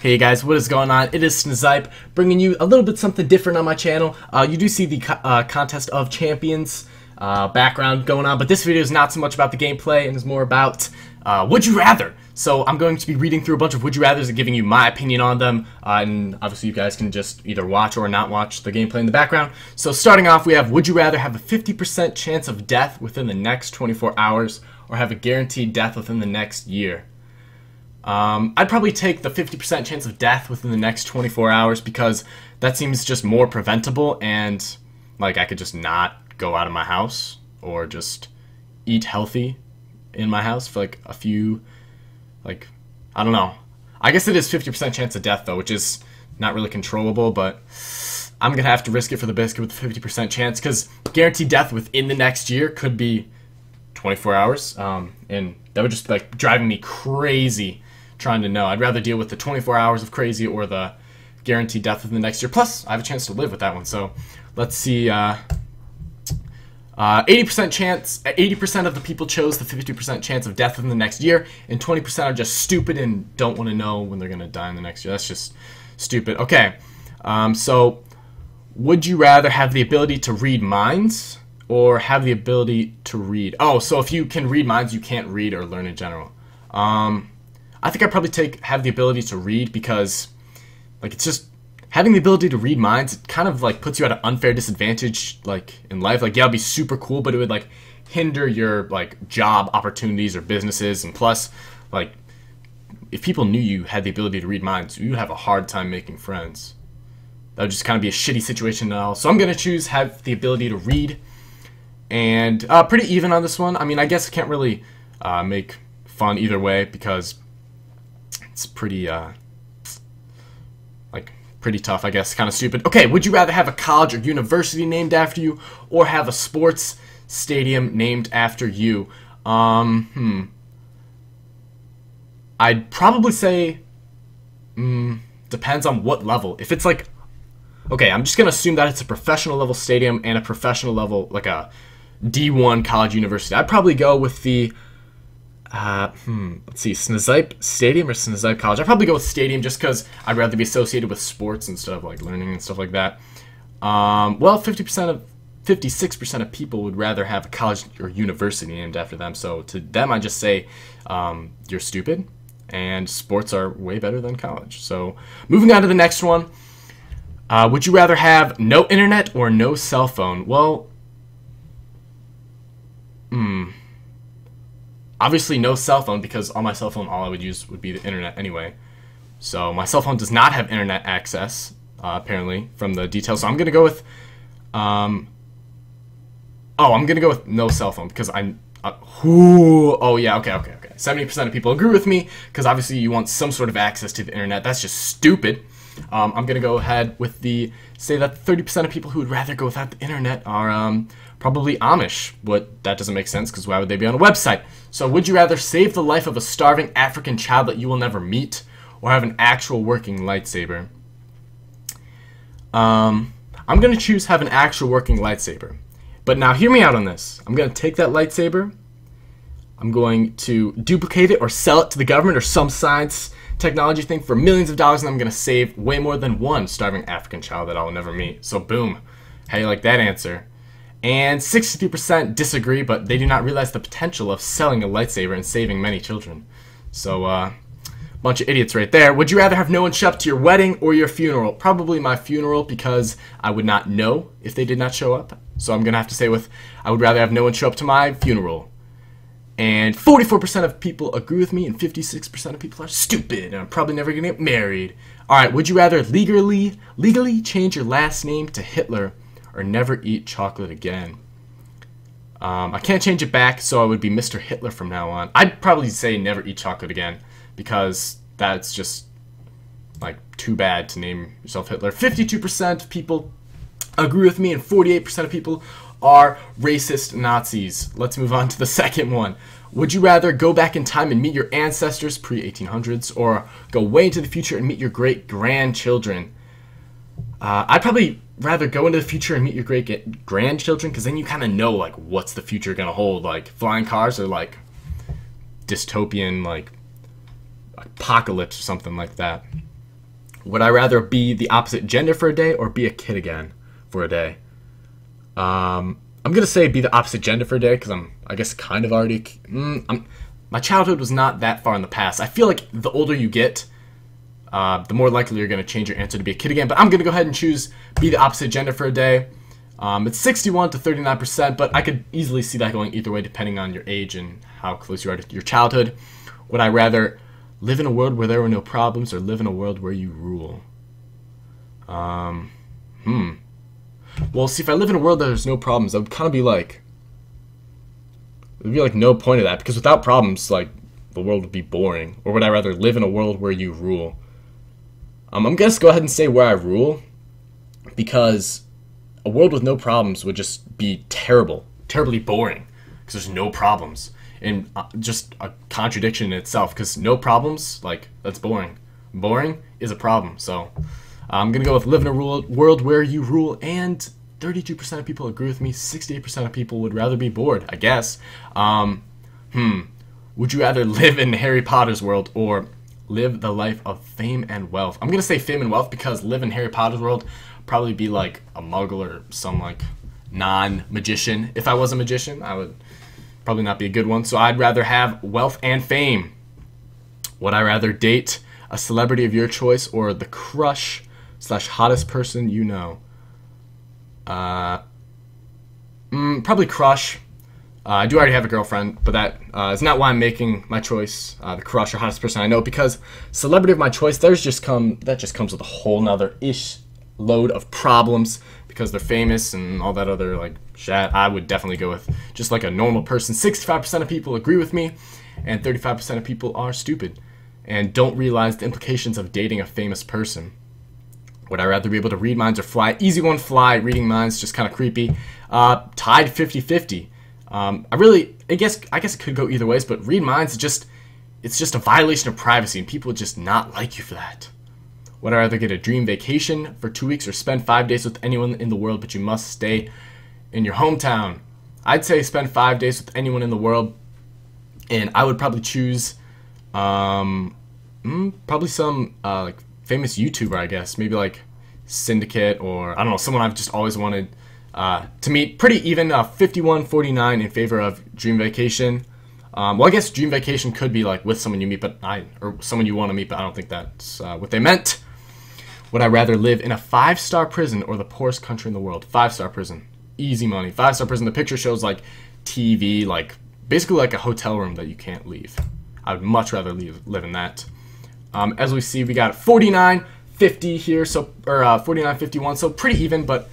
Hey guys, what is going on? It is Snizipe, bringing you a little bit something different on my channel. You do see the Contest of Champions background going on, but this video is not so much about the gameplay and is more about Would You Rather. So I'm going to be reading through a bunch of Would You Rathers and giving you my opinion on them, and obviously you guys can just either watch or not watch the gameplay in the background. So starting off, we have Would You Rather have a 50% chance of death within the next 24 hours or have a guaranteed death within the next year? I'd probably take the 50% chance of death within the next 24 hours because that seems just more preventable, and like I could just not go out of my house or just eat healthy in my house for like a few, like, I don't know. I guess it is 50% chance of death though, which is not really controllable, but I'm gonna have to risk it for the biscuit with the 50% chance because guaranteed death within the next year could be 24 hours, and that would just be like driving me crazy trying to know. I'd rather deal with the 24 hours of crazy or the guaranteed death within the next year. Plus, I have a chance to live with that one. So let's see. 80% chance. 80% of the people chose the 50% chance of death within the next year, and 20% are just stupid and don't want to know when they're gonna die in the next year. That's just stupid. Okay. So would you rather have the ability to read minds or have the ability to read? Oh, so if you can read minds, you can't read or learn in general. I think I'd probably have the ability to read because, like, it's just having the ability to read minds. It kind of like puts you at an unfair disadvantage, like in life. Like, yeah, it'd be super cool, but it would like hinder your like job opportunities or businesses. And plus, like, if people knew you had the ability to read minds, you'd have a hard time making friends. That would just kind of be a shitty situation now. So I'm gonna choose have the ability to read, and pretty even on this one. I mean, I guess I can't really make fun either way because it's pretty, like, pretty tough, I guess. Kind of stupid. Okay, would you rather have a college or university named after you or have a sports stadium named after you? I'd probably say, depends on what level. If it's like, okay, I'm just going to assume that it's a professional level stadium and a professional level, like a D1 college university. I'd probably go with the let's see, Snizipe Stadium or Snizipe College. I'd probably go with Stadium just because I'd rather be associated with sports and stuff, like learning and stuff like that. Well, 56% of people would rather have a college or university named after them, so to them I just say, you're stupid, and sports are way better than college. So, moving on to the next one. Would you rather have no internet or no cell phone? Well, obviously no cell phone, because on my cell phone all I would use would be the internet anyway. So my cell phone does not have internet access, apparently, from the details. So I'm gonna go with, I'm gonna go with no cell phone because oh yeah, okay. 70% of people agree with me because obviously you want some sort of access to the internet. That's just stupid. I'm gonna go ahead with say that 30% of people who would rather go without the internet are probably Amish. But that doesn't make sense because why would they be on a website? So would you rather save the life of a starving African child that you will never meet or have an actual working lightsaber? I'm gonna choose have an actual working lightsaber. But now hear me out on this. I'm gonna take that lightsaber, I'm going to duplicate it or sell it to the government or some science technology thing for millions of dollars, and I'm gonna save way more than one starving African child that I'll never meet. So boom. How you like that answer? And 63% disagree, but they do not realize the potential of selling a lightsaber and saving many children. So, bunch of idiots right there. Would you rather have no one show up to your wedding or your funeral? Probably my funeral, because I would not know if they did not show up. So I'm gonna have to say I would rather have no one show up to my funeral. And 44% of people agree with me, and 56% of people are stupid, and I'm probably never gonna get married. Alright, would you rather legally change your last name to Hitler or never eat chocolate again? I can't change it back, so I would be Mr. Hitler from now on. I'd probably say never eat chocolate again, because that's just, like, too bad to name yourself Hitler. 52% of people agree with me, and 48% of people are racist Nazis. Let's move on to the second one. Would you rather go back in time and meet your ancestors pre-1800s or go way into the future and meet your great-grandchildren? I'd probably rather go into the future and meet your great-grandchildren because then you kind of know, like, what's the future going to hold. Like, flying cars or, like, dystopian, like, apocalypse or something like that. Would I rather be the opposite gender for a day or be a kid again for a day? I'm gonna say be the opposite gender for a day because I guess, kind of already. My childhood was not that far in the past. I feel like the older you get, the more likely you're gonna change your answer to be a kid again. But I'm gonna go ahead and choose be the opposite gender for a day. It's 61 to 39%, but I could easily see that going either way depending on your age and how close you are to your childhood. Would I rather live in a world where there were no problems or live in a world where you rule? Well, see, if I live in a world that there's no problems, I would kind of be like, there'd be like no point of that, because without problems, like, the world would be boring. Or would I rather live in a world where you rule? I'm gonna just go ahead and say where I rule, because a world with no problems would just be terribly boring, because there's no problems. And just a contradiction in itself, because no problems, like, that's boring. Boring is a problem, so I'm going to go with live in a world where you rule, and 32% of people agree with me. 68% of people would rather be bored, I guess. Would you rather live in Harry Potter's world or live the life of fame and wealth? I'm going to say fame and wealth because live in Harry Potter's world, probably be like a muggle or some like non-magician. If I was a magician, I would probably not be a good one. So I'd rather have wealth and fame. Would I rather date a celebrity of your choice or the crush / hottest person you know? Probably crush. I do already have a girlfriend, but that is not why I'm making my choice, the crush or hottest person I know, because celebrity of my choice, that just comes with a whole nother load of problems because they're famous and all that other like shit. I would definitely go with just like a normal person. 65% of people agree with me, and 35% of people are stupid and don't realize the implications of dating a famous person. Would I rather be able to read minds or fly? Easy one, fly. Reading minds, just kind of creepy. Tied 50-50. I guess it could go either ways, but read minds, it's just a violation of privacy, and people would just not like you for that. Would I rather get a dream vacation for 2 weeks or spend 5 days with anyone in the world, but you must stay in your hometown? I'd say spend 5 days with anyone in the world, and I would probably choose probably some like famous YouTuber, I guess. Maybe like Syndicate, or I don't know, someone I've just always wanted to meet. Pretty even, 51-49 in favor of dream vacation. Well, I guess dream vacation could be like with someone you meet, or someone you want to meet, but I don't think that's what they meant. Would I rather live in a 5-star prison or the poorest country in the world? 5-star prison. Easy money. 5-star prison. The picture shows like TV, like basically like a hotel room that you can't leave. I would much rather live in that. As we see, we got 49-50 here, so, or 49-51, so pretty even, but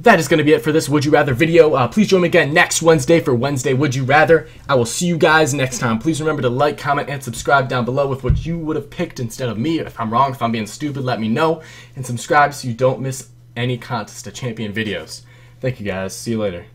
that is going to be it for this Would You Rather video. Please join me again next Wednesday for Wednesday Would You Rather. I will see you guys next time. Please remember to like, comment, and subscribe down below with what you would have picked instead of me. If I'm wrong, if I'm being stupid, let me know. And subscribe so you don't miss any Contest to Champion videos. Thank you guys. See you later.